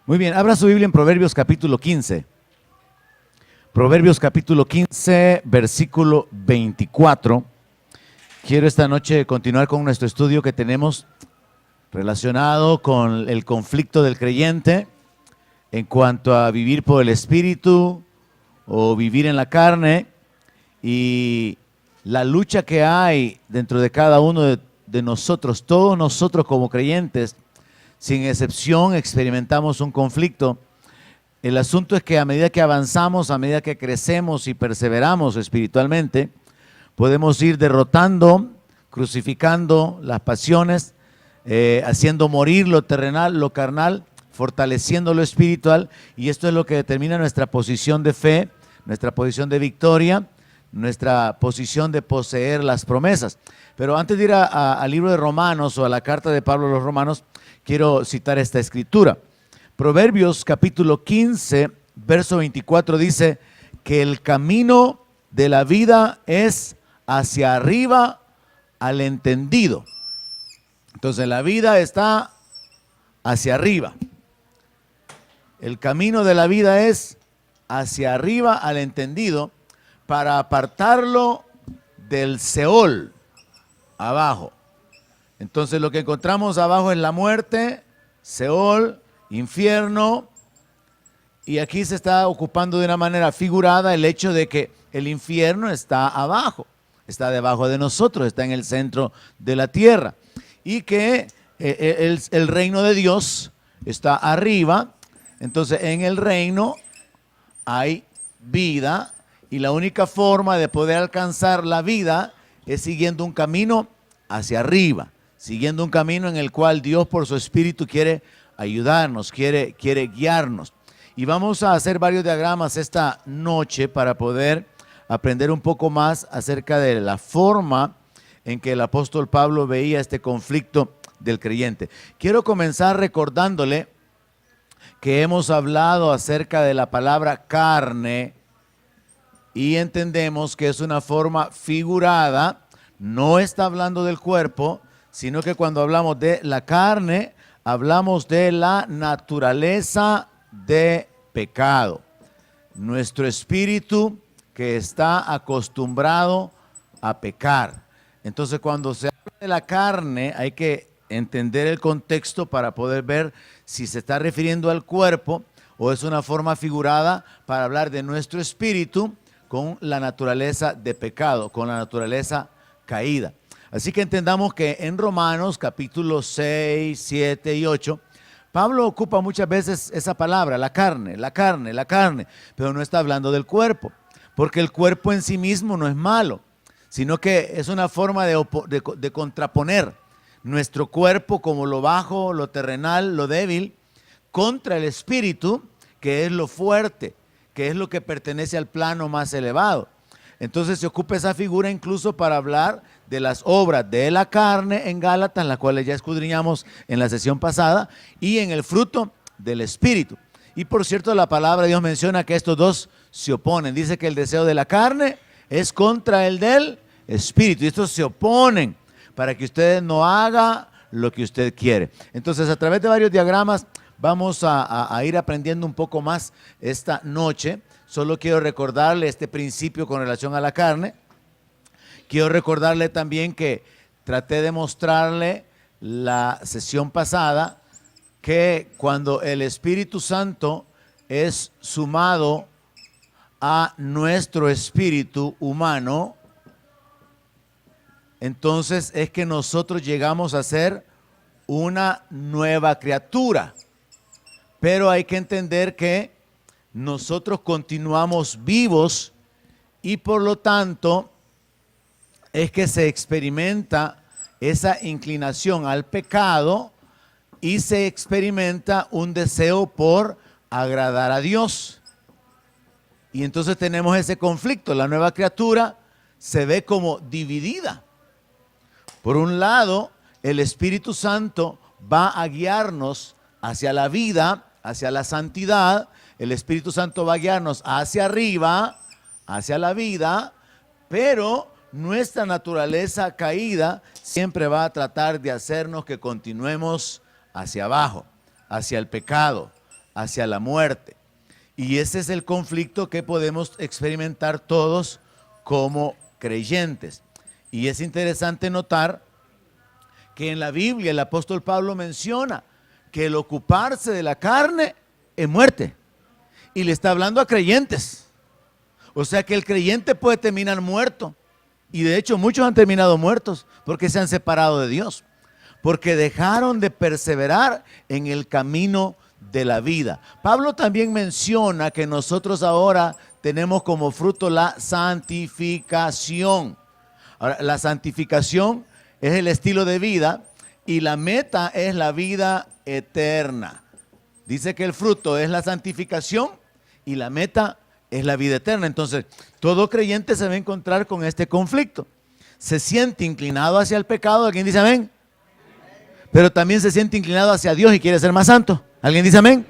Muy bien, abra su Biblia en Proverbios capítulo 15. Proverbios capítulo 15, versículo 24. Quiero esta noche continuar con nuestro estudio que tenemos relacionado con el conflicto del creyente en cuanto a vivir por el Espíritu o vivir en la carne y la lucha que hay dentro de cada uno de nosotros. Todos nosotros como creyentes, sin excepción, experimentamos un conflicto. El asunto es que a medida que avanzamos, a medida que crecemos y perseveramos espiritualmente, podemos ir derrotando, crucificando las pasiones, haciendo morir lo terrenal, lo carnal, fortaleciendo lo espiritual, y esto es lo que determina nuestra posición de fe, nuestra posición de victoria, nuestra posición de poseer las promesas. Pero antes de ir al libro de Romanos o a la carta de Pablo a los Romanos, quiero citar esta escritura. Proverbios capítulo 15, verso 24 dice que el camino de la vida es hacia arriba al entendido. Entonces la vida está hacia arriba. El camino de la vida es hacia arriba al entendido para apartarlo del Seol, abajo. Entonces lo que encontramos abajo es la muerte, Seol, infierno, y aquí se está ocupando de una manera figurada el hecho de que el infierno está abajo, está debajo de nosotros, está en el centro de la tierra, y que el reino de Dios está arriba. Entonces en el reino hay vida, y la única forma de poder alcanzar la vida es siguiendo un camino hacia arriba, siguiendo un camino en el cual Dios por su Espíritu quiere ayudarnos, quiere guiarnos. Y vamos a hacer varios diagramas esta noche para poder aprender un poco más acerca de la forma en que el apóstol Pablo veía este conflicto del creyente. Quiero comenzar recordándole que hemos hablado acerca de la palabra carne y entendemos que es una forma figurada, no está hablando del cuerpo, sino que cuando hablamos de la carne, hablamos de la naturaleza de pecado. Nuestro espíritu que está acostumbrado a pecar. Entonces, cuando se habla de la carne, hay que entender el contexto para poder ver si se está refiriendo al cuerpo o es una forma figurada para hablar de nuestro espíritu con la naturaleza de pecado, con la naturaleza caída. Así que entendamos que en Romanos capítulo 6, 7 y 8, Pablo ocupa muchas veces esa palabra, la carne, la carne, la carne, pero no está hablando del cuerpo, porque el cuerpo en sí mismo no es malo, sino que es una forma de contraponer nuestro cuerpo como lo bajo, lo terrenal, lo débil, contra el espíritu, que es lo fuerte, que es lo que pertenece al plano más elevado. Entonces se ocupa esa figura incluso para hablar de las obras de la carne en Gálatas, las cuales ya escudriñamos en la sesión pasada, y en el fruto del Espíritu. Y por cierto, la palabra de Dios menciona que estos dos se oponen. Dice que el deseo de la carne es contra el del Espíritu, y estos se oponen para que usted no haga lo que usted quiere. Entonces, a través de varios diagramas vamos a ir aprendiendo un poco más esta noche. Solo quiero recordarle este principio con relación a la carne. Quiero recordarle también que traté de mostrarle la sesión pasada que cuando el Espíritu Santo es sumado a nuestro espíritu humano, entonces es que nosotros llegamos a ser una nueva criatura. Pero hay que entender que nosotros continuamos vivos y por lo tanto es que se experimenta esa inclinación al pecado y se experimenta un deseo por agradar a Dios. Y entonces tenemos ese conflicto. La nueva criatura se ve como dividida. Por un lado, el Espíritu Santo va a guiarnos hacia la vida, hacia la santidad. El Espíritu Santo va a guiarnos hacia arriba, hacia la vida, pero nuestra naturaleza caída siempre va a tratar de hacernos que continuemos hacia abajo, hacia el pecado, hacia la muerte. Y ese es el conflicto que podemos experimentar todos como creyentes. Y es interesante notar que en la Biblia el apóstol Pablo menciona que el ocuparse de la carne es muerte. Y le está hablando a creyentes. O sea que el creyente puede terminar muerto. Y de hecho muchos han terminado muertos porque se han separado de Dios. Porque dejaron de perseverar en el camino de la vida. Pablo también menciona que nosotros ahora tenemos como fruto la santificación. Ahora, la santificación es el estilo de vida y la meta es la vida eterna. Dice que el fruto es la santificación y la meta es la vida eterna. Entonces, todo creyente se va a encontrar con este conflicto. Se siente inclinado hacia el pecado. ¿Alguien dice amén? Pero también se siente inclinado hacia Dios y quiere ser más santo. ¿Alguien dice amén?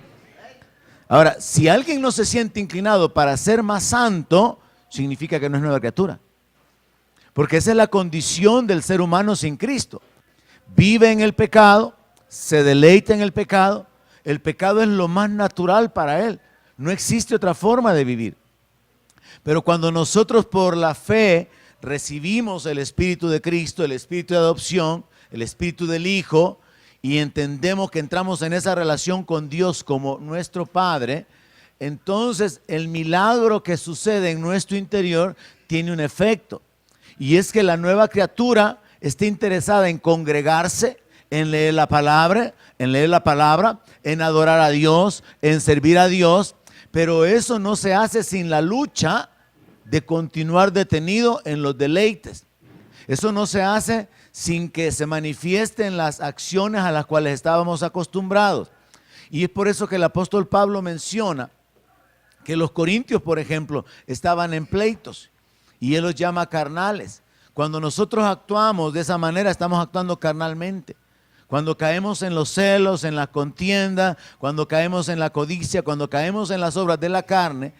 Ahora, si alguien no se siente inclinado para ser más santo, significa que no es nueva criatura. Porque esa es la condición del ser humano sin Cristo. Vive en el pecado, se deleita en el pecado. El pecado es lo más natural para él. No existe otra forma de vivir. Pero cuando nosotros por la fe recibimos el Espíritu de Cristo, el Espíritu de adopción, el Espíritu del Hijo, y entendemos que entramos en esa relación con Dios como nuestro Padre, entonces el milagro que sucede en nuestro interior tiene un efecto. Y es que la nueva criatura está interesada en congregarse, en leer la palabra, en adorar a Dios, en servir a Dios, pero eso no se hace sin la lucha de continuar detenido en los deleites. Eso no se hace sin que se manifiesten las acciones a las cuales estábamos acostumbrados. Y es por eso que el apóstol Pablo menciona que los corintios, por ejemplo, estaban en pleitos y él los llama carnales. Cuando nosotros actuamos de esa manera, estamos actuando carnalmente. Cuando caemos en los celos, en la contienda, cuando caemos en la codicia, cuando caemos en las obras de la carne,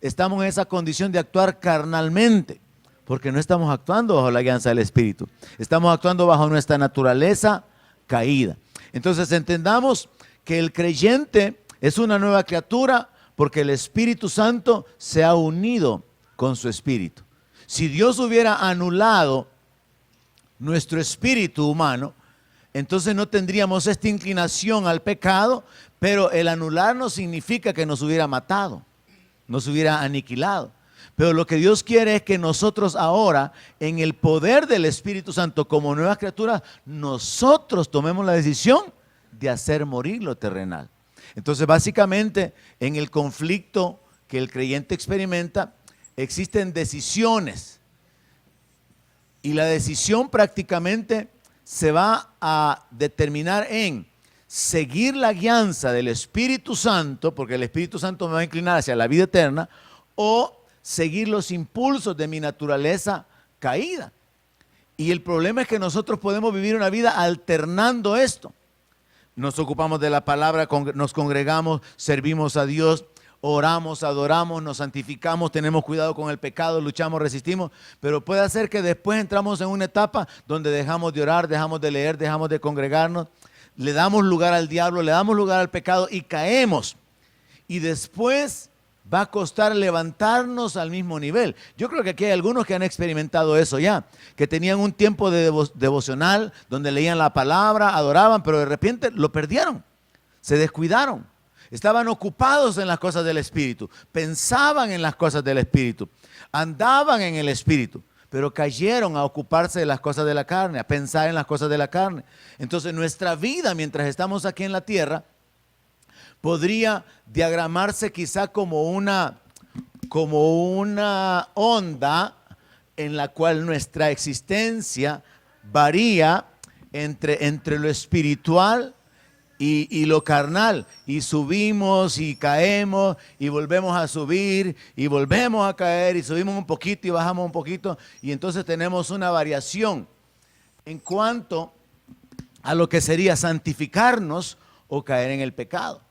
estamos en esa condición de actuar carnalmente, porque no estamos actuando bajo la guianza del Espíritu. Estamos actuando bajo nuestra naturaleza caída. Entonces entendamos que el creyente es una nueva criatura porque el Espíritu Santo se ha unido con su espíritu. Si Dios hubiera anulado nuestro espíritu humano, entonces no tendríamos esta inclinación al pecado, pero el anularnos significa que nos hubiera matado, nos hubiera aniquilado. Pero lo que Dios quiere es que nosotros ahora, en el poder del Espíritu Santo, como nuevas criaturas, nosotros tomemos la decisión de hacer morir lo terrenal. Entonces, básicamente, en el conflicto que el creyente experimenta, existen decisiones. Y la decisión prácticamente se va a determinar en seguir la guianza del Espíritu Santo, porque el Espíritu Santo me va a inclinar hacia la vida eterna, o seguir los impulsos de mi naturaleza caída. Y el problema es que nosotros podemos vivir una vida alternando esto. Nos ocupamos de la palabra, nos congregamos, servimos a Dios, oramos, adoramos, nos santificamos, tenemos cuidado con el pecado, luchamos, resistimos, pero puede ser que después entramos en una etapa donde dejamos de orar, dejamos de leer, dejamos de congregarnos, le damos lugar al diablo, le damos lugar al pecado y caemos. Y después va a costar levantarnos al mismo nivel. Yo creo que aquí hay algunos que han experimentado eso ya, que tenían un tiempo de devocional donde leían la palabra, adoraban, pero de repente lo perdieron, se descuidaron. Estaban ocupados en las cosas del Espíritu, pensaban en las cosas del Espíritu, andaban en el Espíritu, pero cayeron a ocuparse de las cosas de la carne, a pensar en las cosas de la carne. Entonces nuestra vida mientras estamos aquí en la tierra podría diagramarse quizá como una onda en la cual nuestra existencia varía entre lo espiritual y lo carnal, y subimos y caemos y volvemos a subir y volvemos a caer y subimos un poquito y bajamos un poquito, y entonces tenemos una variación en cuanto a lo que sería santificarnos o caer en el pecado.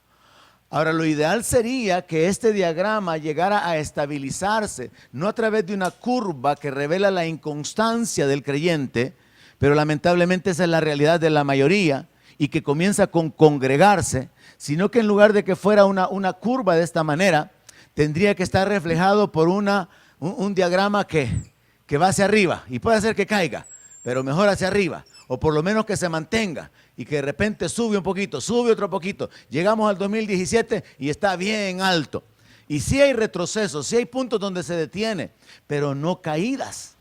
Ahora, lo ideal sería que este diagrama llegara a estabilizarse, no a través de una curva que revela la inconstancia del creyente, pero lamentablemente esa es la realidad de la mayoría. y que comienza con congregarse, sino que en lugar de que fuera una curva de esta manera, tendría que estar reflejado por un diagrama que va hacia arriba y puede hacer que caiga, pero mejor hacia arriba, o por lo menos que se mantenga y que de repente sube un poquito, sube otro poquito. Llegamos al 2017 y está bien alto. Y sí hay retrocesos, sí hay puntos donde se detiene, pero no caídas.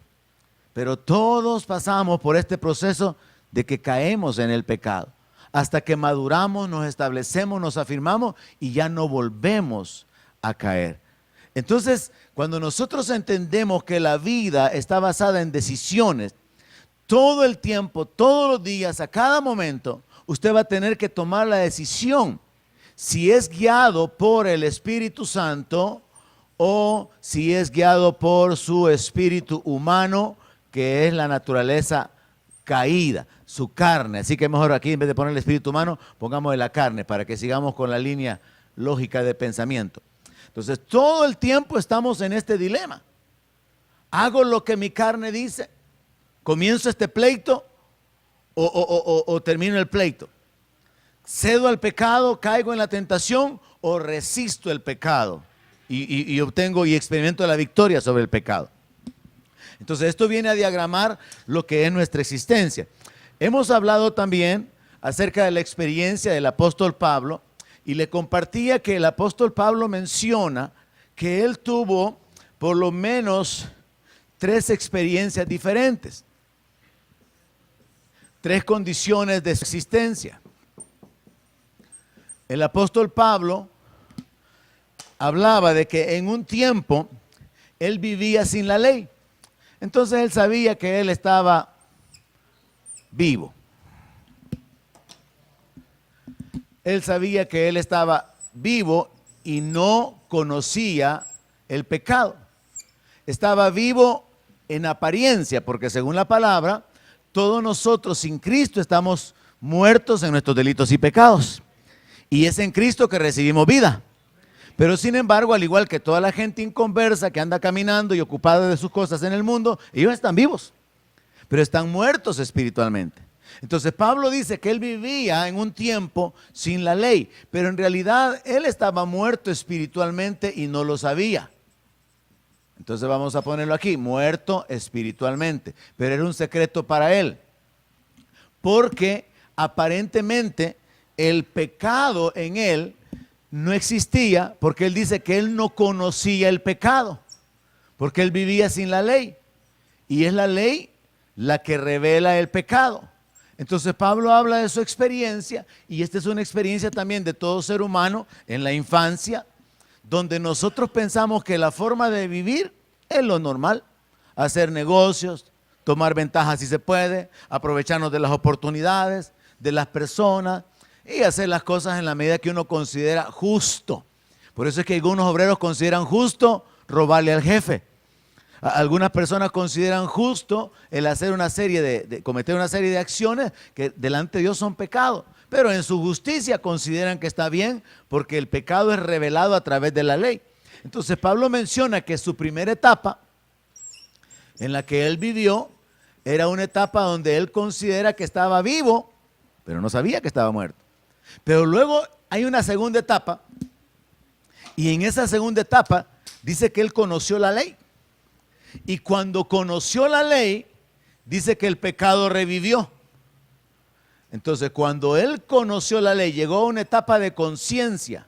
Pero todos pasamos por este proceso de que caemos en el pecado, hasta que maduramos, nos establecemos, nos afirmamos y ya no volvemos a caer. Entonces, cuando nosotros entendemos que la vida está basada en decisiones, todo el tiempo, todos los días, a cada momento, usted va a tener que tomar la decisión si es guiado por el Espíritu Santo o si es guiado por su espíritu humano, que es la naturaleza caída, su carne. Así que mejor aquí, en vez de poner el espíritu humano, pongamos la carne para que sigamos con la línea lógica de pensamiento. Entonces, todo el tiempo estamos en este dilema. ¿Hago lo que mi carne dice? ¿Comienzo este pleito o termino el pleito? ¿Cedo al pecado, caigo en la tentación o resisto el pecado y obtengo y experimento la victoria sobre el pecado? Entonces, esto viene a diagramar lo que es nuestra existencia. Hemos hablado también acerca de la experiencia del apóstol Pablo y le compartía que el apóstol Pablo menciona que él tuvo por lo menos 3 experiencias diferentes, 3 condiciones de su existencia. El apóstol Pablo hablaba de que en un tiempo él vivía sin la ley. Entonces él sabía que él estaba vivo. Él sabía que él estaba vivo y no conocía el pecado. Estaba vivo en apariencia, porque según la palabra, todos nosotros sin Cristo estamos muertos en nuestros delitos y pecados. Y es en Cristo que recibimos vida. Pero sin embargo, al igual que toda la gente inconversa que anda caminando y ocupada de sus cosas en el mundo, ellos están vivos, pero están muertos espiritualmente. Entonces Pablo dice que él vivía en un tiempo sin la ley, pero en realidad él estaba muerto espiritualmente y no lo sabía. Entonces vamos a ponerlo aquí, muerto espiritualmente, pero era un secreto para él, porque aparentemente el pecado en él no existía, porque él dice que él no conocía el pecado, porque él vivía sin la ley, y es la ley la que revela el pecado. Entonces Pablo habla de su experiencia, y esta es una experiencia también de todo ser humano en la infancia, donde nosotros pensamos que la forma de vivir es lo normal, hacer negocios, tomar ventajas si se puede, aprovecharnos de las oportunidades, de las personas, y hacer las cosas en la medida que uno considera justo. Por eso es que algunos obreros consideran justo robarle al jefe. Algunas personas consideran justo el hacer una serie cometer una serie de acciones que delante de Dios son pecados, pero en su justicia consideran que está bien porque el pecado es revelado a través de la ley. Entonces Pablo menciona que su primera etapa en la que él vivió era una etapa donde él considera que estaba vivo, pero no sabía que estaba muerto. Pero luego hay una segunda etapa, y en esa segunda etapa dice que él conoció la ley. Y cuando conoció la ley, dice que el pecado revivió. Entonces, cuando él conoció la ley, llegó a una etapa de conciencia,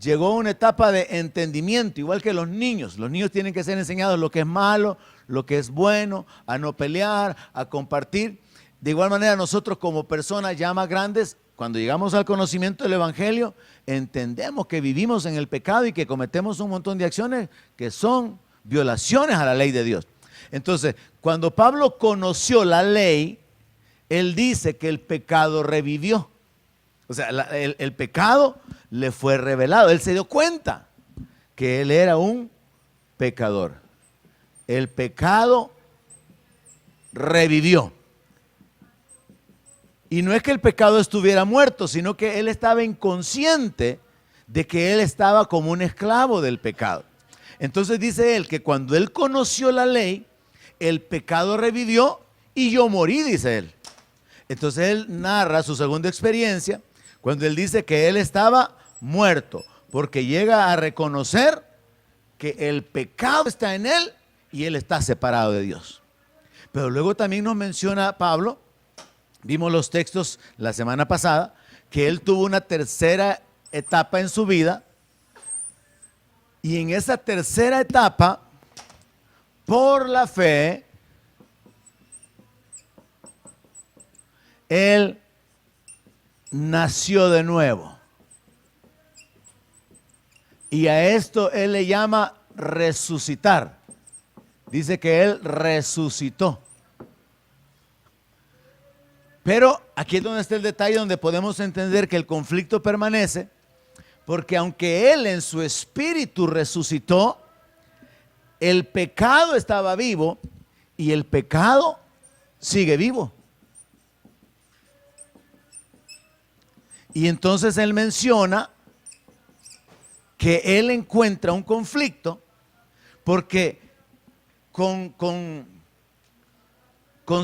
llegó a una etapa de entendimiento, igual que los niños. Los niños tienen que ser enseñados lo que es malo, lo que es bueno, a no pelear, a compartir. De igual manera, nosotros como personas ya más grandes, cuando llegamos al conocimiento del Evangelio, entendemos que vivimos en el pecado y que cometemos un montón de acciones que son violaciones a la ley de Dios. Entonces, cuando Pablo conoció la ley, él dice que el pecado revivió. O sea, el pecado le fue revelado. Él se dio cuenta que él era un pecador. El pecado revivió. Y no es que el pecado estuviera muerto, sino que él estaba inconsciente de que él estaba como un esclavo del pecado. Entonces dice él que cuando él conoció la ley, el pecado revivió y yo morí, dice él. Entonces él narra su segunda experiencia cuando él dice que él estaba muerto, porque llega a reconocer que el pecado está en él y él está separado de Dios. Pero luego también nos menciona Pablo, vimos los textos la semana pasada, que él tuvo una tercera etapa en su vida, y en esa tercera etapa, por la fe, él nació de nuevo. Y a esto él le llama resucitar. Dice que él resucitó. Pero aquí es donde está el detalle, donde podemos entender que el conflicto permanece, porque aunque él en su espíritu resucitó, el pecado estaba vivo y el pecado sigue vivo. Y entonces él menciona que él encuentra un conflicto porque con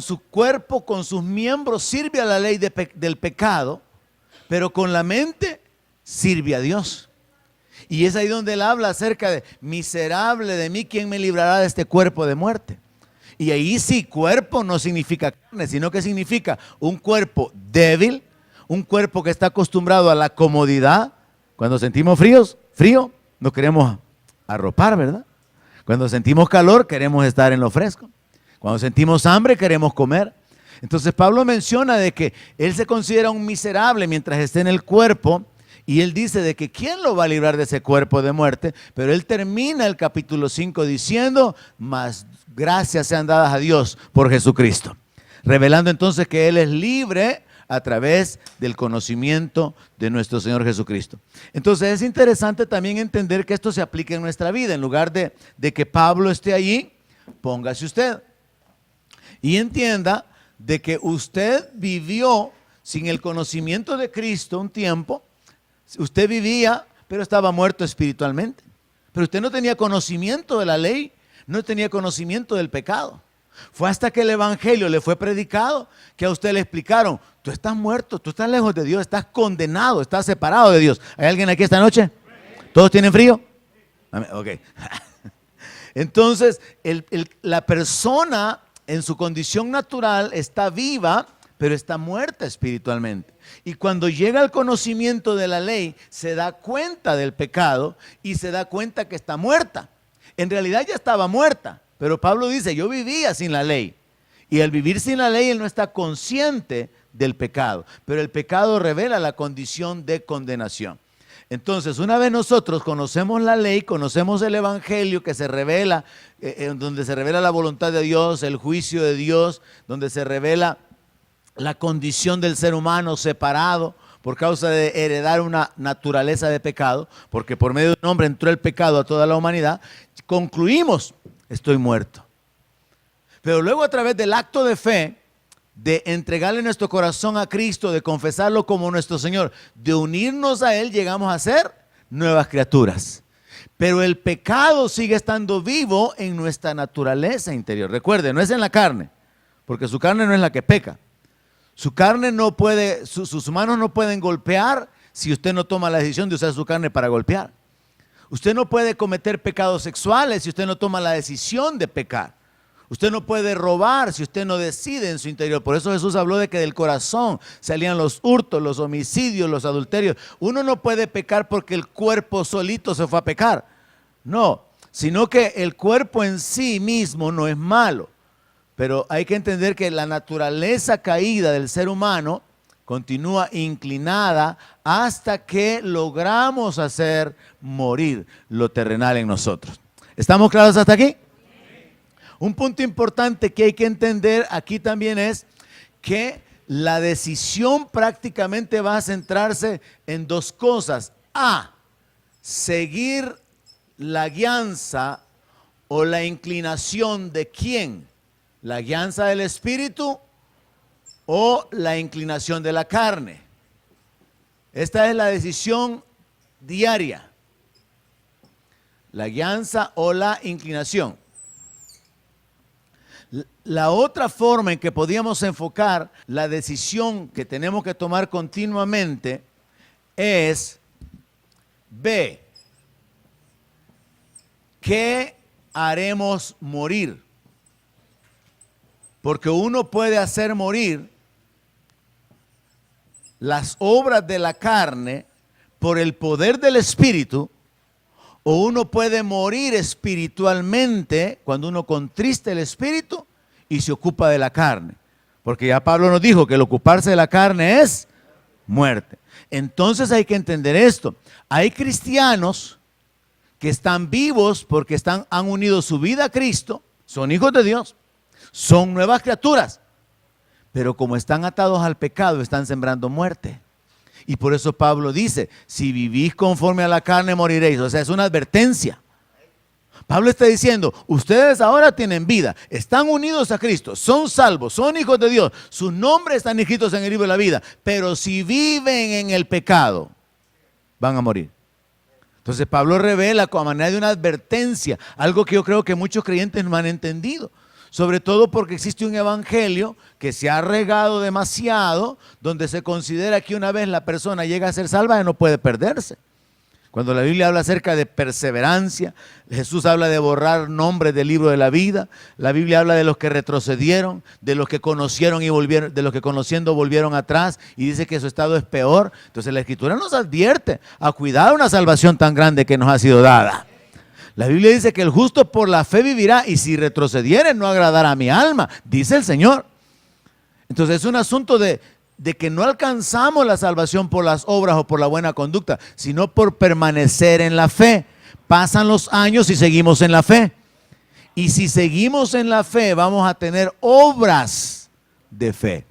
su cuerpo, con sus miembros sirve a la ley del pecado, pero con la mente sirve a Dios. Y es ahí donde él habla acerca de miserable de mí, ¿quién me librará de este cuerpo de muerte? Y ahí sí, cuerpo no significa carne, sino que significa un cuerpo débil, un cuerpo que está acostumbrado a la comodidad. Cuando sentimos frío, nos queremos arropar, ¿verdad? Cuando sentimos calor, queremos estar en lo fresco. Cuando sentimos hambre, queremos comer. Entonces Pablo menciona de que él se considera un miserable mientras esté en el cuerpo, y él dice de que ¿quién lo va a librar de ese cuerpo de muerte? Pero él termina el capítulo 5 diciendo, mas gracias sean dadas a Dios por Jesucristo. Revelando entonces que él es libre a través del conocimiento de nuestro Señor Jesucristo. Entonces es interesante también entender que esto se aplica en nuestra vida. En lugar de que Pablo esté allí, póngase usted y entienda de que usted vivió sin el conocimiento de Cristo un tiempo. Usted vivía, pero estaba muerto espiritualmente. Pero usted no tenía conocimiento de la ley, no tenía conocimiento del pecado. Fue hasta que el evangelio le fue predicado que a usted le explicaron, tú estás muerto, tú estás lejos de Dios, estás condenado, estás separado de Dios. ¿Hay alguien aquí esta noche? ¿Todos tienen frío? Ok. Entonces, la persona en su condición natural está viva, pero está muerta espiritualmente. Y cuando llega al conocimiento de la ley, se da cuenta del pecado y se da cuenta que está muerta. En realidad ya estaba muerta, pero Pablo dice, yo vivía sin la ley. Y al vivir sin la ley, él no está consciente del pecado. Pero el pecado revela la condición de condenación. Entonces, una vez nosotros conocemos la ley, conocemos el evangelio que se revela, donde se revela la voluntad de Dios, el juicio de Dios, donde se revela la condición del ser humano separado por causa de heredar una naturaleza de pecado, porque por medio de un hombre entró el pecado a toda la humanidad, concluimos, estoy muerto. Pero luego a través del acto de fe, de entregarle nuestro corazón a Cristo, de confesarlo como nuestro Señor, de unirnos a Él, llegamos a ser nuevas criaturas. Pero el pecado sigue estando vivo en nuestra naturaleza interior. Recuerde, no es en la carne, porque su carne no es la que peca. Su carne no puede, sus manos no pueden golpear si usted no toma la decisión de usar su carne para golpear. Usted no puede cometer pecados sexuales si usted no toma la decisión de pecar. Usted no puede robar si usted no decide en su interior. Por eso Jesús habló de que del corazón salían los hurtos, los homicidios, los adulterios. Uno no puede pecar porque el cuerpo solito se fue a pecar. No, sino que el cuerpo en sí mismo no es malo. Pero hay que entender que la naturaleza caída del ser humano continúa inclinada hasta que logramos hacer morir lo terrenal en nosotros. ¿Estamos claros hasta aquí? Un punto importante que hay que entender aquí también es que la decisión prácticamente va a centrarse en dos cosas. A, seguir la guianza o la inclinación de quién. La guianza del espíritu o la inclinación de la carne. Esta es la decisión diaria. La guianza o la inclinación. La otra forma en que podíamos enfocar la decisión que tenemos que tomar continuamente es: B, ¿qué haremos morir? Porque uno puede hacer morir las obras de la carne por el poder del Espíritu, o uno puede morir espiritualmente cuando uno contrista el Espíritu y se ocupa de la carne. Porque ya Pablo nos dijo que el ocuparse de la carne es muerte. Entonces hay que entender esto. Hay cristianos que están vivos porque han unido su vida a Cristo, son hijos de Dios, son nuevas criaturas, pero como están atados al pecado, están sembrando muerte. Y por eso Pablo dice: si vivís conforme a la carne, moriréis. O sea, es una advertencia. Pablo está diciendo: ustedes ahora tienen vida, están unidos a Cristo, son salvos, son hijos de Dios, sus nombres están escritos en el libro de la vida, pero si viven en el pecado, van a morir. Entonces Pablo revela a manera de una advertencia, algo que yo creo que muchos creyentes no han entendido. Sobre todo porque existe un evangelio que se ha regado demasiado, donde se considera que una vez la persona llega a ser salva, ya no puede perderse. Cuando la Biblia habla acerca de perseverancia, Jesús habla de borrar nombres del libro de la vida. La Biblia habla de los que retrocedieron, de los que conocieron y volvieron, de los que conociendo volvieron atrás, y dice que su estado es peor. Entonces la Escritura nos advierte a cuidar una salvación tan grande que nos ha sido dada. La Biblia dice que el justo por la fe vivirá, y si retrocediere no agradará a mi alma, dice el Señor. Entonces es un asunto de que no alcanzamos la salvación por las obras o por la buena conducta, sino por permanecer en la fe. Pasan los años y seguimos en la fe. Y si seguimos en la fe, vamos a tener obras de fe.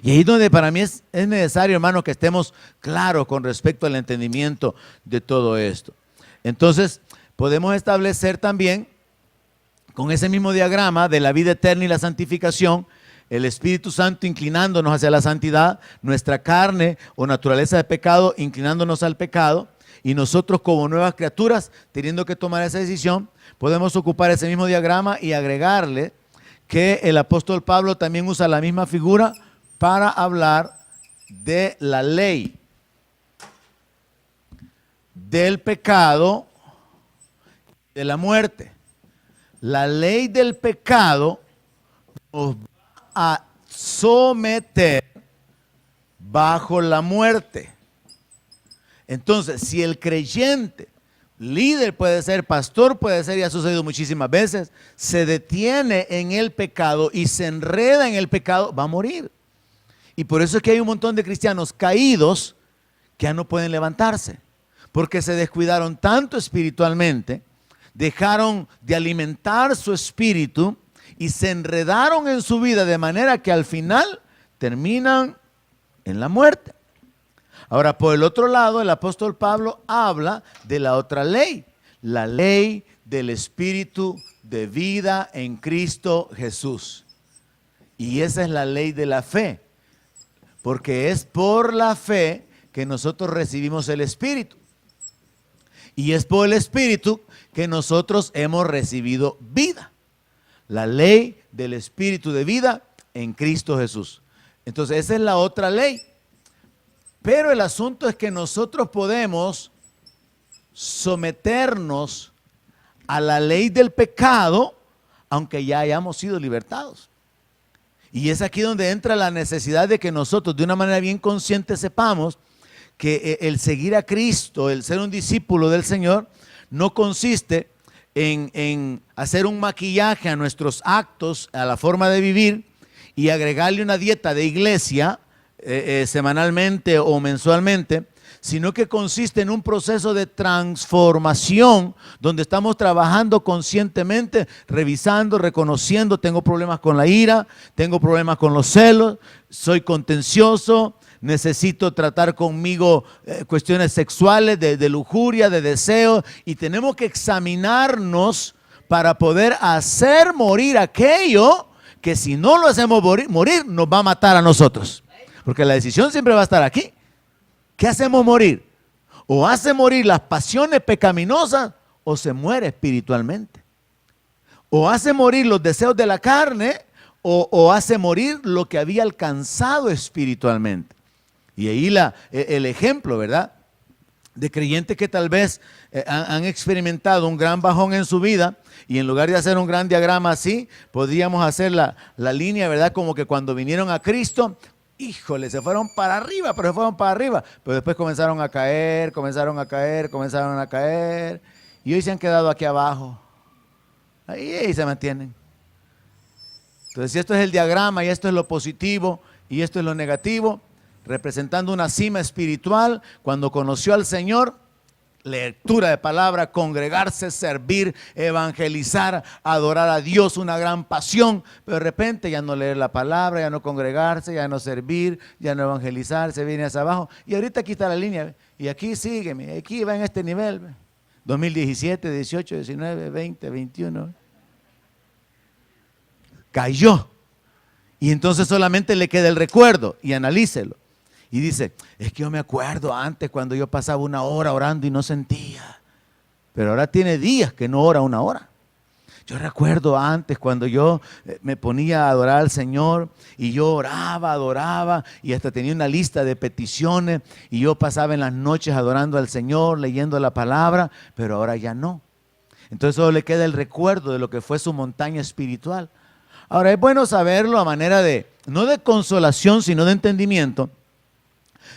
Y ahí es donde para mí es necesario, hermano, que estemos claros con respecto al entendimiento de todo esto. Entonces, podemos establecer también, con ese mismo diagrama de la vida eterna y la santificación, el Espíritu Santo inclinándonos hacia la santidad, nuestra carne o naturaleza de pecado inclinándonos al pecado, y nosotros como nuevas criaturas teniendo que tomar esa decisión. Podemos ocupar ese mismo diagrama y agregarle que el apóstol Pablo también usa la misma figura para hablar de la ley del pecado, de la muerte. La ley del pecado nos va a someter bajo la muerte. Entonces, si el creyente, líder puede ser, pastor puede ser, y ha sucedido muchísimas veces, se detiene en el pecado y se enreda en el pecado, va a morir. Y por eso es que hay un montón de cristianos caídos que ya no pueden levantarse, porque se descuidaron tanto espiritualmente, dejaron de alimentar su espíritu y se enredaron en su vida de manera que al final terminan en la muerte. Ahora, por el otro lado, el apóstol Pablo habla de la otra ley, la ley del espíritu de vida en Cristo Jesús. Y esa es la ley de la fe, porque es por la fe que nosotros recibimos el espíritu. Y es por el espíritu que nosotros hemos recibido vida. La ley del espíritu de vida en Cristo Jesús. Entonces esa es la otra ley. Pero el asunto es que nosotros podemos someternos a la ley del pecado aunque ya hayamos sido libertados. Y es aquí donde entra la necesidad de que nosotros de una manera bien consciente sepamos que el seguir a Cristo, el ser un discípulo del Señor, no consiste en hacer un maquillaje a nuestros actos, a la forma de vivir, y agregarle una dieta de iglesia semanalmente o mensualmente, sino que consiste en un proceso de transformación donde estamos trabajando conscientemente, revisando, reconociendo: tengo problemas con la ira, tengo problemas con los celos, soy contencioso, necesito tratar conmigo cuestiones sexuales, de lujuria, de deseo, y tenemos que examinarnos para poder hacer morir aquello que, si no lo hacemos morir, nos va a matar a nosotros. Porque la decisión siempre va a estar aquí. ¿Qué hacemos morir? O hace morir las pasiones pecaminosas o se muere espiritualmente. O hace morir los deseos de la carne o hace morir lo que había alcanzado espiritualmente. Y ahí el ejemplo, ¿verdad?, de creyentes que tal vez han experimentado un gran bajón en su vida, y en lugar de hacer un gran diagrama así, podríamos hacer la línea, ¿verdad?, como que cuando vinieron a Cristo, híjole, se fueron para arriba, pero se fueron para arriba, pero después comenzaron a caer, y hoy se han quedado aquí abajo. Ahí se mantienen. Entonces, si esto es el diagrama y esto es lo positivo y esto es lo negativo, representando una cima espiritual, cuando conoció al Señor, lectura de palabra, congregarse, servir, evangelizar, adorar a Dios, una gran pasión, pero de repente ya no leer la palabra, ya no congregarse, ya no servir, ya no evangelizar, se viene hacia abajo. Y ahorita aquí está la línea, y aquí sígueme, aquí va en este nivel, 2017, 18, 19, 20, 21. Cayó. Y entonces solamente le queda el recuerdo, y analícelo. Y dice, es que yo me acuerdo antes cuando yo pasaba una hora orando y no sentía. Pero ahora tiene días que no ora una hora. Yo recuerdo antes cuando yo me ponía a adorar al Señor y yo oraba, adoraba y hasta tenía una lista de peticiones y yo pasaba en las noches adorando al Señor, leyendo la palabra, pero ahora ya no. Entonces solo le queda el recuerdo de lo que fue su montaña espiritual. Ahora es bueno saberlo a manera de, no de consolación, sino de entendimiento,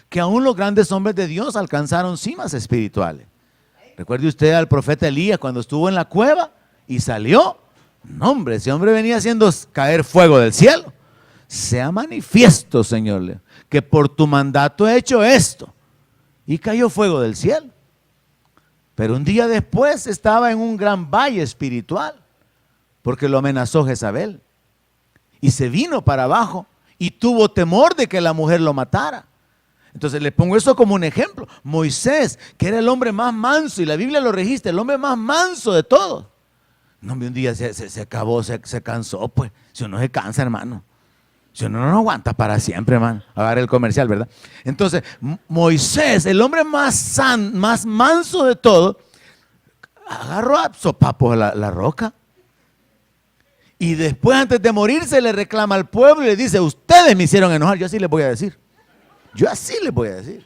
que aún los grandes hombres de Dios alcanzaron cimas espirituales. Recuerde usted al profeta Elías cuando estuvo en la cueva y salió. No, hombre, ese hombre venía haciendo caer fuego del cielo. Sea manifiesto, Señor, que por tu mandato he hecho esto. Y cayó fuego del cielo. Pero un día después estaba en un gran valle espiritual, porque lo amenazó Jezabel. Y se vino para abajo y tuvo temor de que la mujer lo matara. Entonces le pongo eso como un ejemplo. Moisés, que era el hombre más manso, y la Biblia lo registra, el hombre más manso de todos. No, un día se acabó, se cansó, pues. Si uno se cansa, hermano. Si uno no aguanta para siempre, hermano. Agarra el comercial, ¿verdad? Entonces, Moisés, el hombre más manso de todos, agarró a sopapos la roca. Y después, antes de morirse, le reclama al pueblo y le dice, ustedes me hicieron enojar. Yo así les voy a decir.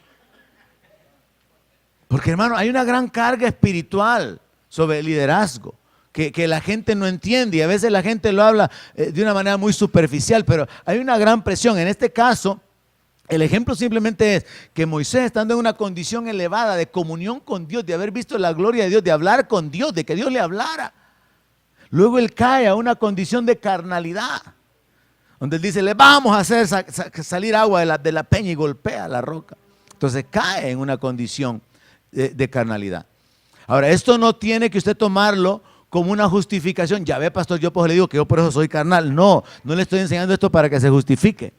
Porque, hermano, hay una gran carga espiritual sobre el liderazgo que la gente no entiende, y a veces la gente lo habla de una manera muy superficial, pero hay una gran presión. En este caso, el ejemplo simplemente es que Moisés, estando en una condición elevada de comunión con Dios, de haber visto la gloria de Dios, de hablar con Dios, de que Dios le hablara, luego él cae a una condición de carnalidad, donde él dice, le vamos a hacer salir agua de la peña, y golpea la roca. Entonces cae en una condición de carnalidad. Ahora, esto no tiene que usted tomarlo como una justificación. Ya ve, pastor, yo pues le digo que yo por eso soy carnal. No le estoy enseñando esto para que se justifique.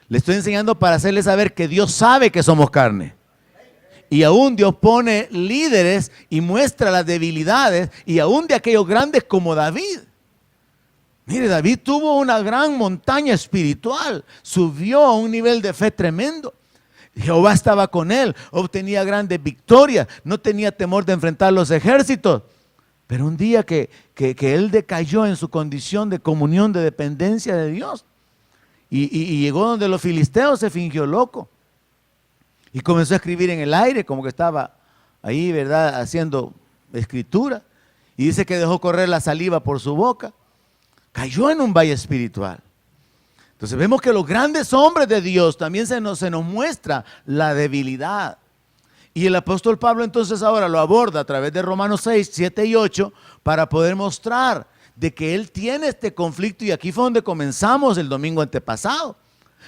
Le estoy enseñando para hacerle saber que Dios sabe que somos carne. Y aún Dios pone líderes y muestra las debilidades, y aún de aquellos grandes como David. Mire, David tuvo una gran montaña espiritual, subió a un nivel de fe tremendo. Jehová estaba con él, obtenía grandes victorias, no tenía temor de enfrentar los ejércitos. Pero un día que él decayó en su condición de comunión, de dependencia de Dios, y llegó donde los filisteos, se fingió loco y comenzó a escribir en el aire como que estaba ahí, ¿verdad?, haciendo escritura, y dice que dejó correr la saliva por su boca. Cayó en un valle espiritual. Entonces vemos que los grandes hombres de Dios también se nos muestra la debilidad. Y el apóstol Pablo entonces ahora lo aborda a través de Romanos 6, 7 y 8 para poder mostrar de que él tiene este conflicto. Y aquí fue donde comenzamos el domingo antepasado,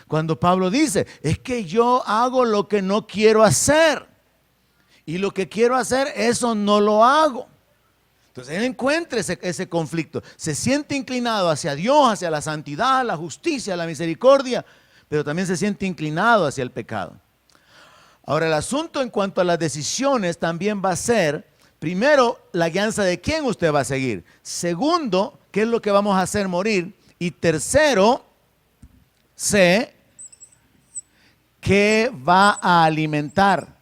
cuando Pablo dice, es que yo hago lo que no quiero hacer, y lo que quiero hacer, eso no lo hago. Entonces él encuentra ese conflicto, se siente inclinado hacia Dios, hacia la santidad, la justicia, la misericordia, pero también se siente inclinado hacia el pecado. Ahora, el asunto en cuanto a las decisiones también va a ser, primero, la guianza de quién usted va a seguir. Segundo, qué es lo que vamos a hacer morir. Y tercero, qué va a alimentar.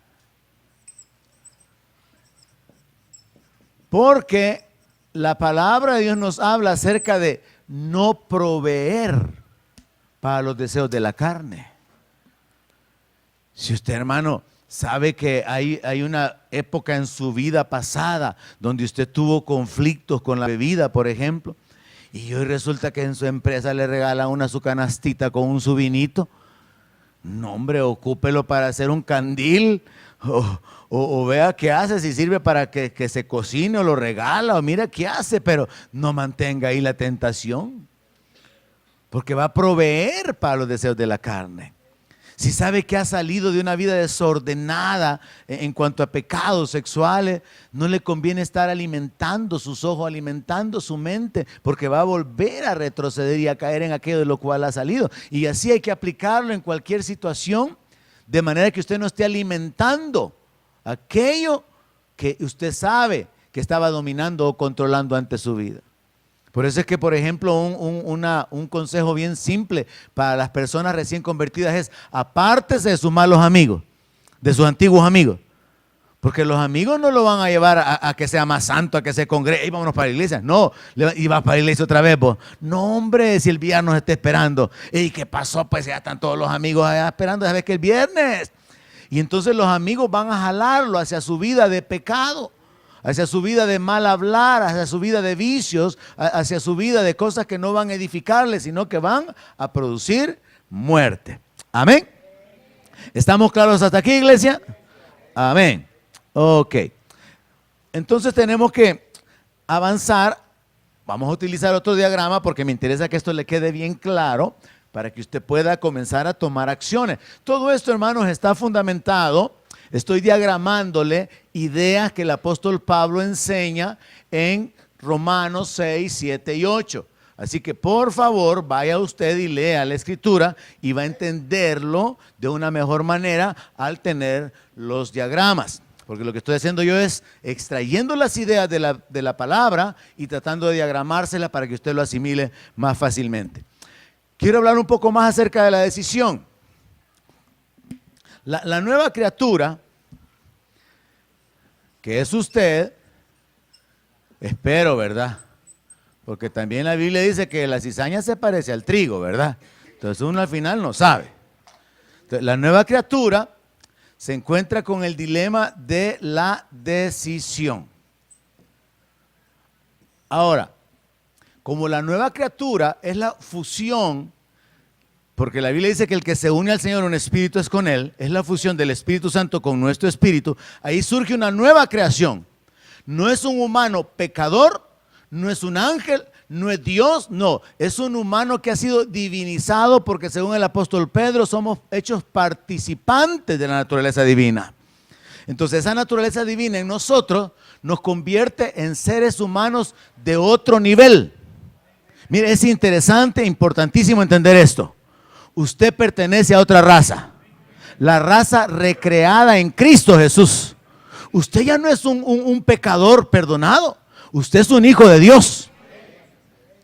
Porque la palabra de Dios nos habla acerca de no proveer para los deseos de la carne. Si usted, hermano, sabe que hay una época en su vida pasada donde usted tuvo conflictos con la bebida, por ejemplo, y hoy resulta que en su empresa le regalan su canastita con su vinito, no, hombre, ocúpelo para hacer un candil, o vea qué hace, si sirve para que se cocine o lo regala, o mira qué hace, pero no mantenga ahí la tentación, porque va a proveer para los deseos de la carne. Si sabe que ha salido de una vida desordenada en cuanto a pecados sexuales, no le conviene estar alimentando sus ojos, alimentando su mente, porque va a volver a retroceder y a caer en aquello de lo cual ha salido. Y así hay que aplicarlo en cualquier situación, de manera que usted no esté alimentando aquello que usted sabe que estaba dominando o controlando ante su vida. Por eso es que, por ejemplo, un consejo bien simple para las personas recién convertidas es: apártese de sus malos amigos, de sus antiguos amigos. Porque los amigos no lo van a llevar a que sea más santo, a que se congregue. Vámonos para la iglesia. No, y vas para la iglesia otra vez, vos. No, hombre, si el viernes nos está esperando. ¿Y qué pasó? Pues ya están todos los amigos allá esperando, ya ves que el viernes. Y entonces los amigos van a jalarlo hacia su vida de pecado, hacia su vida de mal hablar, hacia su vida de vicios, hacia su vida de cosas que no van a edificarle, sino que van a producir muerte. Amén. ¿Estamos claros hasta aquí, iglesia? Amén. Ok. Entonces tenemos que avanzar. Vamos a utilizar otro diagrama porque me interesa que esto le quede bien claro para que usted pueda comenzar a tomar acciones. Todo esto, hermanos, está fundamentado. Estoy diagramándole ideas que el apóstol Pablo enseña en Romanos 6, 7 y 8. Así que por favor vaya usted y lea la escritura y va a entenderlo de una mejor manera al tener los diagramas. Porque lo que estoy haciendo yo es extrayendo las ideas de la palabra y tratando de diagramárselas para que usted lo asimile más fácilmente. Quiero hablar un poco más acerca de la decisión. La nueva criatura, que es usted, espero, ¿verdad? Porque también la Biblia dice que la cizaña se parece al trigo, ¿verdad? Entonces uno al final no sabe. Entonces, la nueva criatura se encuentra con el dilema de la decisión. Ahora, como la nueva criatura es la fusión, porque la Biblia dice que el que se une al Señor, un espíritu es con Él, es la fusión del Espíritu Santo con nuestro espíritu, ahí surge una nueva creación. No es un humano pecador, no es un ángel, no es Dios, no, es un humano que ha sido divinizado porque según el apóstol Pedro somos hechos participantes de la naturaleza divina. Entonces esa naturaleza divina en nosotros nos convierte en seres humanos de otro nivel. Mire, es interesante, importantísimo entender esto. Usted pertenece a otra raza, la raza recreada en Cristo Jesús. Usted ya no es un pecador perdonado, usted es un hijo de Dios.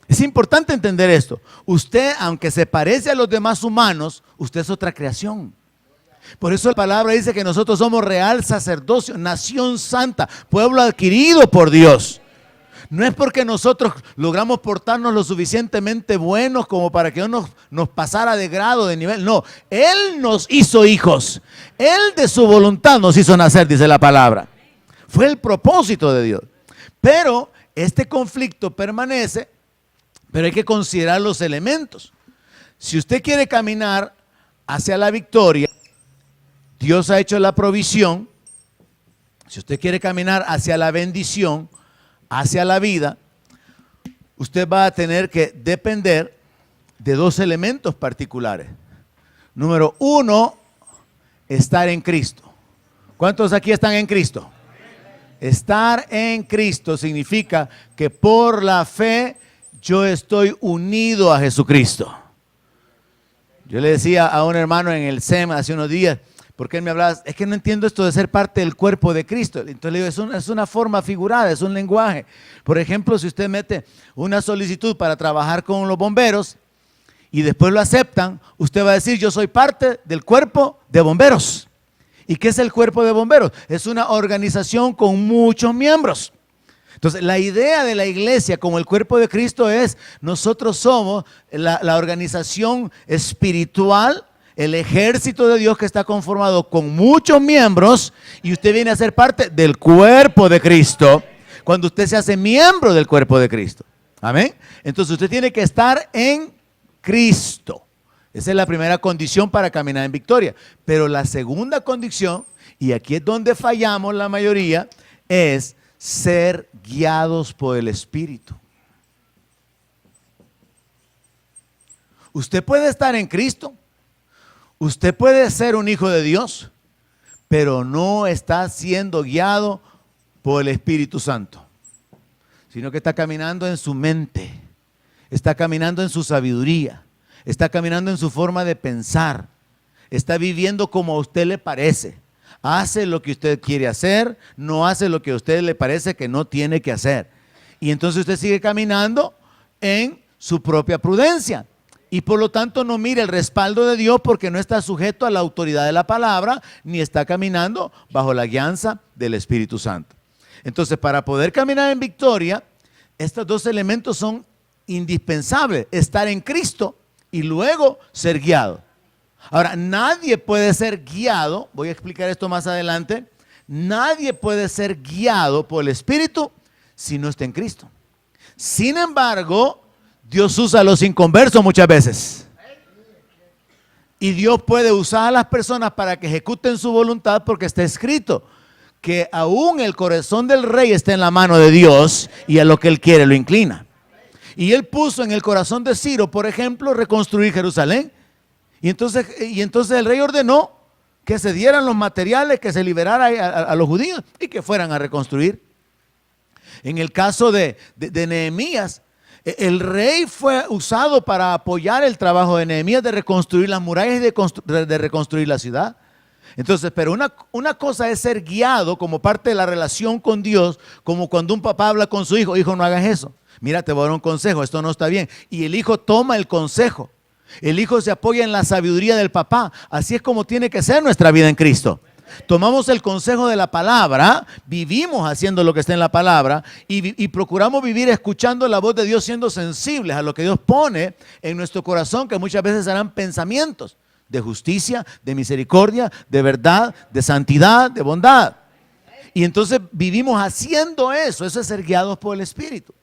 Es importante entender esto. Usted, aunque se parece a los demás humanos, usted es otra creación. Por eso la palabra dice que nosotros somos real sacerdocio, nación santa, pueblo adquirido por Dios. No es porque nosotros logramos portarnos lo suficientemente buenos como para que nos pasara de grado, de nivel. No, Él nos hizo hijos. Él de su voluntad nos hizo nacer, dice la palabra. Fue el propósito de Dios. Pero este conflicto permanece, pero hay que considerar los elementos. Si usted quiere caminar hacia la victoria, Dios ha hecho la provisión. Si usted quiere caminar hacia la bendición, hacia la vida, usted va a tener que depender de dos elementos particulares. Número uno, estar en Cristo. ¿Cuántos aquí están en Cristo? Estar en Cristo significa que por la fe yo estoy unido a Jesucristo. Yo le decía a un hermano en el SEM hace unos días, porque él me hablaba, es que no entiendo esto de ser parte del cuerpo de Cristo. Entonces le digo, es una forma figurada, es un lenguaje. Por ejemplo, si usted mete una solicitud para trabajar con los bomberos y después lo aceptan, usted va a decir, yo soy parte del cuerpo de bomberos. ¿Y qué es el cuerpo de bomberos? Es una organización con muchos miembros. Entonces, la idea de la iglesia como el cuerpo de Cristo es, nosotros somos la organización espiritual, el ejército de Dios que está conformado con muchos miembros, y usted viene a ser parte del cuerpo de Cristo cuando usted se hace miembro del cuerpo de Cristo. Amén. Entonces usted tiene que estar en Cristo. Esa es la primera condición para caminar en victoria. Pero la segunda condición, y aquí es donde fallamos la mayoría, es ser guiados por el Espíritu. Usted puede estar en Cristo, usted puede ser un hijo de Dios, pero no está siendo guiado por el Espíritu Santo, sino que está caminando en su mente, está caminando en su sabiduría, está caminando en su forma de pensar, está viviendo como a usted le parece. Hace lo que usted quiere hacer, no hace lo que a usted le parece que no tiene que hacer. Y entonces usted sigue caminando en su propia prudencia. Y por lo tanto no mira el respaldo de Dios porque no está sujeto a la autoridad de la palabra, ni está caminando bajo la guianza del Espíritu Santo. Entonces, para poder caminar en victoria, estos dos elementos son indispensables: estar en Cristo y luego ser guiado. Ahora, nadie puede ser guiado, voy a explicar esto más adelante, nadie puede ser guiado por el Espíritu si no está en Cristo. Sin embargo, Dios usa a los inconversos muchas veces. Y Dios puede usar a las personas para que ejecuten su voluntad, porque está escrito que aún el corazón del rey está en la mano de Dios y a lo que él quiere lo inclina. Y él puso en el corazón de Ciro, por ejemplo, reconstruir Jerusalén. Y entonces el rey ordenó que se dieran los materiales, que se liberara a los judíos y que fueran a reconstruir. En el caso de Nehemías, el rey fue usado para apoyar el trabajo de Nehemías de reconstruir las murallas y de reconstruir la ciudad. Entonces, pero una cosa es ser guiado como parte de la relación con Dios, como cuando un papá habla con su hijo: hijo, no hagas eso, mira, te voy a dar un consejo, esto no está bien. Y el hijo toma el consejo. El hijo se apoya en la sabiduría del papá. Así es como tiene que ser nuestra vida en Cristo. Tomamos el consejo de la palabra, vivimos haciendo lo que está en la palabra y procuramos vivir escuchando la voz de Dios, siendo sensibles a lo que Dios pone en nuestro corazón, que muchas veces serán pensamientos de justicia, de misericordia, de verdad, de santidad, de bondad. Y entonces vivimos haciendo eso. Eso es ser guiados por el Espíritu.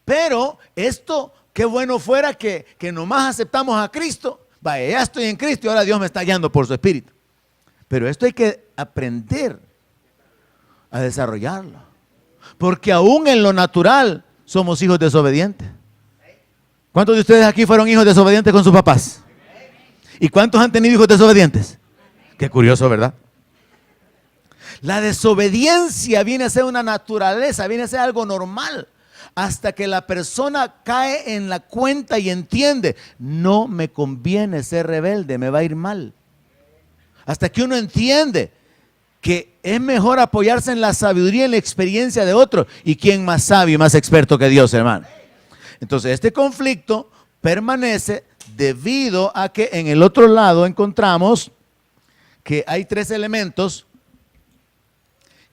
Pero esto, qué bueno fuera que nomás aceptamos a Cristo. Vaya, ya estoy en Cristo y ahora Dios me está guiando por su Espíritu. Pero esto hay que aprender a desarrollarlo. Porque aún en lo natural somos hijos desobedientes. ¿Cuántos de ustedes aquí fueron hijos desobedientes con sus papás? ¿Y cuántos han tenido hijos desobedientes? Qué curioso, ¿verdad? La desobediencia viene a ser una naturaleza, viene a ser algo normal. Hasta que la persona cae en la cuenta y entiende: no me conviene ser rebelde, me va a ir mal. Hasta que uno entiende que es mejor apoyarse en la sabiduría y en la experiencia de otro. ¿Y quién más sabio y más experto que Dios, hermano? Entonces, este conflicto permanece debido a que en el otro lado encontramos que hay tres elementos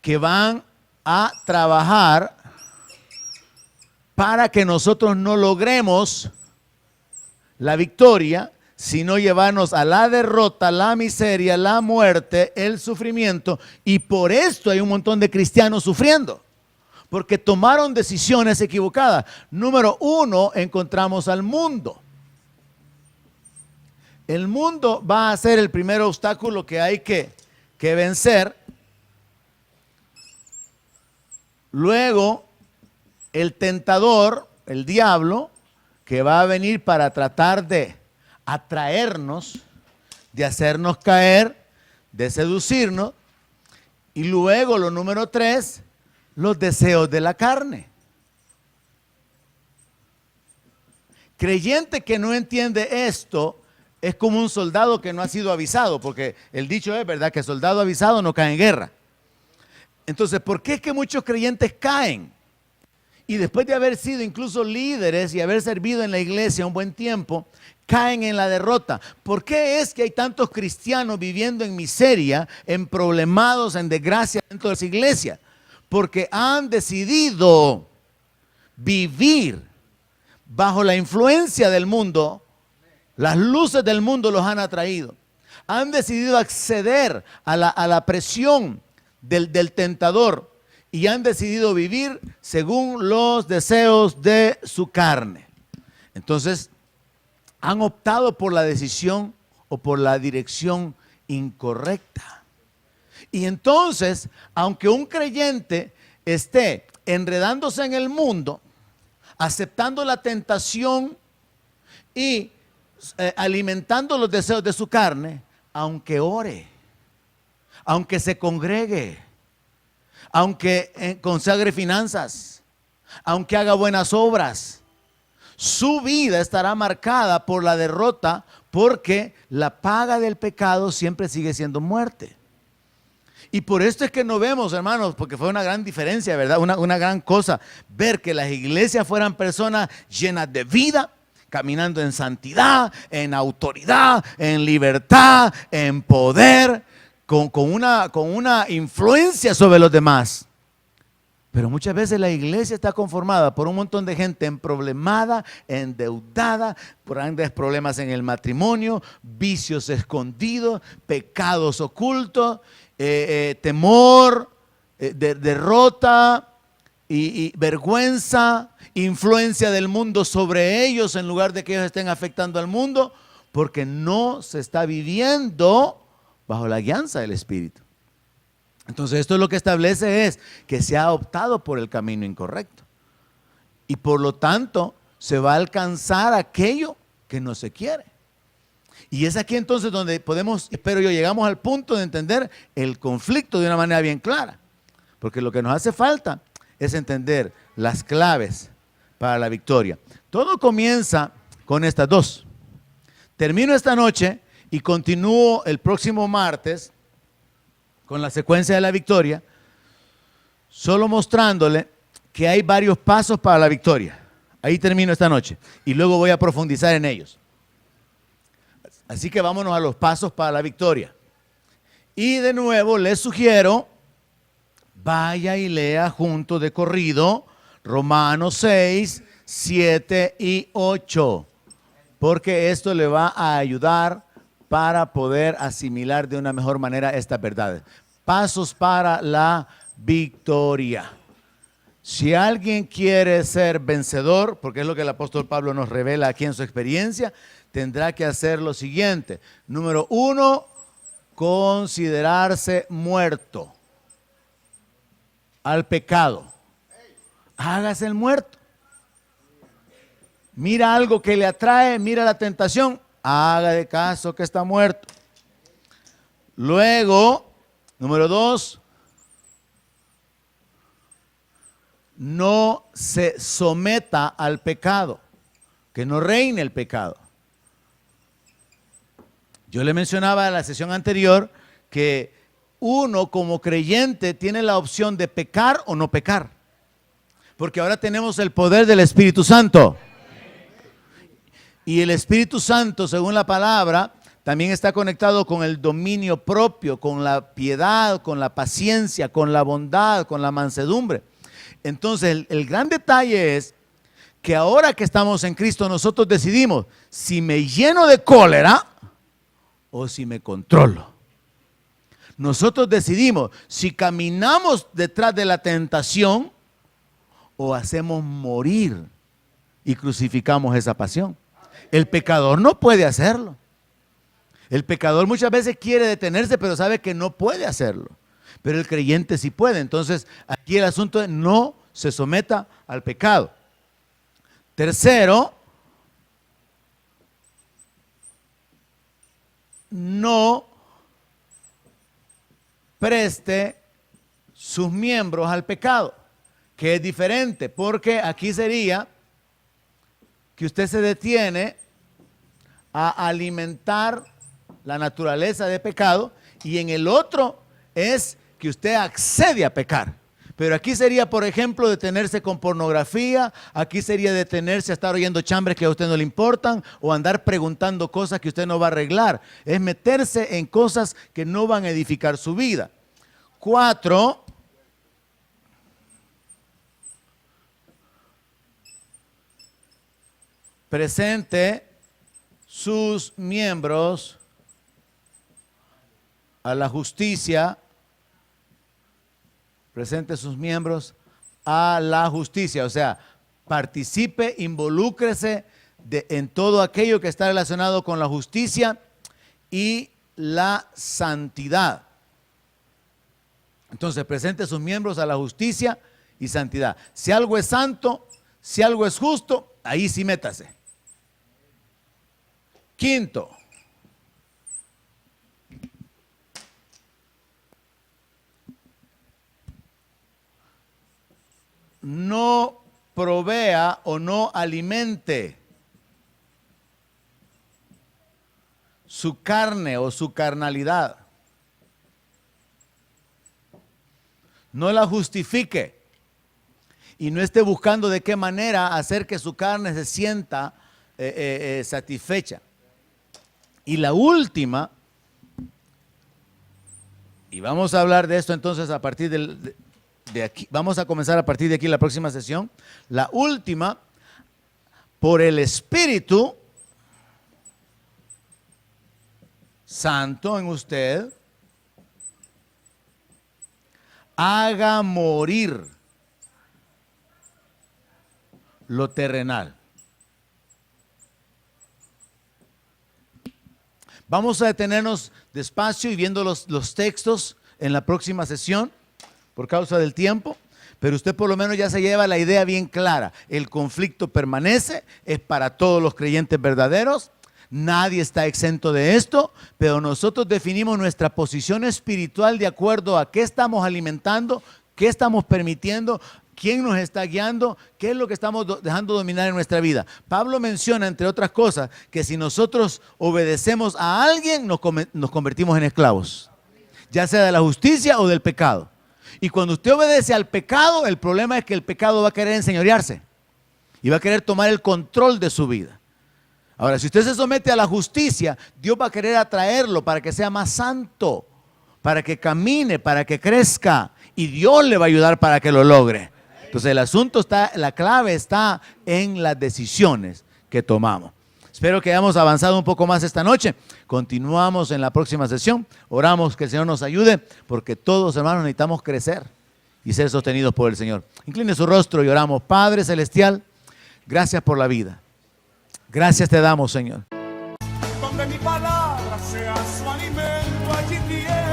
que van a trabajar para que nosotros no logremos la victoria, sino llevarnos a la derrota, la miseria, la muerte, el sufrimiento. Y por esto hay un montón de cristianos sufriendo, porque tomaron decisiones equivocadas. Número uno, encontramos al mundo. El mundo va a ser el primer obstáculo que hay que vencer. Luego, el tentador, el diablo, que va a venir para tratar de atraernos, de hacernos caer, de seducirnos. Y luego, lo número tres, los deseos de la carne. Creyente que no entiende esto es como un soldado que no ha sido avisado, porque el dicho es, ¿verdad?, que soldado avisado no cae en guerra. Entonces, ¿por qué es que muchos creyentes caen? Y después de haber sido incluso líderes y haber servido en la iglesia un buen tiempo, caen en la derrota. ¿Por qué es que hay tantos cristianos viviendo en miseria, en problemados, en desgracia dentro de las iglesias? porque han decidido vivir bajo la influencia del mundo. Las luces del mundo los han atraído. Han decidido acceder a la presión del tentador y han decidido vivir según los deseos de su carne. Entonces, han optado por la decisión o por la dirección incorrecta. Y entonces, aunque un creyente esté enredándose en el mundo, aceptando la tentación y alimentando los deseos de su carne, aunque ore, aunque se congregue, aunque consagre finanzas, aunque haga buenas obras, su vida estará marcada por la derrota, porque la paga del pecado siempre sigue siendo muerte. Y por esto es que no vemos, hermanos, porque fue una gran diferencia, ¿verdad? Una gran cosa, ver que las iglesias fueran personas llenas de vida, caminando en santidad, en autoridad, en libertad, en poder, con una influencia sobre los demás. Pero muchas veces la iglesia está conformada por un montón de gente emproblemada, endeudada, por grandes problemas en el matrimonio, vicios escondidos, pecados ocultos, temor, derrota y vergüenza, influencia del mundo sobre ellos en lugar de que ellos estén afectando al mundo, porque no se está viviendo bajo la guianza del Espíritu. Entonces esto lo que establece es que se ha optado por el camino incorrecto y por lo tanto se va a alcanzar aquello que no se quiere. Y es aquí entonces donde podemos, espero yo, llegamos al punto de entender el conflicto de una manera bien clara, porque lo que nos hace falta es entender las claves para la victoria. Todo comienza con estas dos. Termino esta noche y continúo el próximo martes con la secuencia de la victoria, solo mostrándole que hay varios pasos para la victoria. Ahí termino esta noche y luego voy a profundizar en ellos. Así que vámonos a los pasos para la victoria. Y de nuevo les sugiero, vaya y lea junto de corrido Romanos 6, 7 y 8, porque esto le va a ayudar para poder asimilar de una mejor manera estas verdades. Pasos para la victoria. Si alguien quiere ser vencedor, porque es lo que el apóstol Pablo nos revela aquí en su experiencia, tendrá que hacer lo siguiente. Número 1, considerarse muerto al pecado. Hágase el muerto. Mira algo que le atrae, mira la tentación, haga de caso que está muerto. Luego, número 2, no se someta al pecado, que no reine el pecado. Yo le mencionaba en la sesión anterior que uno como creyente tiene la opción de pecar o no pecar, porque ahora tenemos el poder del Espíritu Santo. Y el Espíritu Santo, según la palabra, también está conectado con el dominio propio, con la piedad, con la paciencia, con la bondad, con la mansedumbre. Entonces, el gran detalle es que ahora que estamos en Cristo, nosotros decidimos si me lleno de cólera o si me controlo. Nosotros decidimos si caminamos detrás de la tentación o hacemos morir y crucificamos esa pasión. El pecador no puede hacerlo. El pecador muchas veces quiere detenerse, pero sabe que no puede hacerlo. Pero el creyente sí puede. Entonces, aquí el asunto es no se someta al pecado. Tercero, no preste sus miembros al pecado, que es diferente, porque aquí sería que usted se detiene a alimentar la naturaleza de pecado, y en el otro es que usted accede a pecar. Pero aquí sería, por ejemplo, detenerse con pornografía, aquí sería detenerse a estar oyendo chambres que a usted no le importan o andar preguntando cosas que usted no va a arreglar. Es meterse en cosas que no van a edificar su vida. 4, presente sus miembros a la justicia. Presente sus miembros a la justicia. O sea, participe, involúcrese en todo aquello que está relacionado con la justicia y la santidad. Entonces, presente sus miembros a la justicia y santidad. Si algo es santo, si algo es justo, ahí sí métase. Quinto, no provea o no alimente su carne o su carnalidad. No la justifique y no esté buscando de qué manera hacer que su carne se sienta satisfecha. Y la última, y vamos a hablar de esto entonces a partir de aquí, vamos a comenzar a partir de aquí la próxima sesión. La última, por el Espíritu Santo en usted, haga morir lo terrenal. Vamos a detenernos despacio y viendo los textos en la próxima sesión por causa del tiempo, pero usted por lo menos ya se lleva la idea bien clara. El conflicto permanece, es para todos los creyentes verdaderos. Nadie está exento de esto, pero nosotros definimos nuestra posición espiritual de acuerdo a qué estamos alimentando, qué estamos permitiendo, quién nos está guiando, qué es lo que estamos dejando dominar en nuestra vida. Pablo menciona, entre otras cosas, que si nosotros obedecemos a alguien, nos convertimos en esclavos, ya sea de la justicia o del pecado. Y cuando usted obedece al pecado, el problema es que el pecado va a querer enseñorearse y va a querer tomar el control de su vida. Ahora, si usted se somete a la justicia, Dios va a querer atraerlo para que sea más santo, para que camine, para que crezca, y Dios le va a ayudar para que lo logre. Entonces el asunto está, la clave está en las decisiones que tomamos. Espero que hayamos avanzado un poco más esta noche. Continuamos en la próxima sesión. Oramos que el Señor nos ayude, porque todos, hermanos, necesitamos crecer y ser sostenidos por el Señor. Incline su rostro y oramos. Padre Celestial, gracias por la vida. Gracias te damos, Señor. Donde mi palabra sea su alimento, allí tienes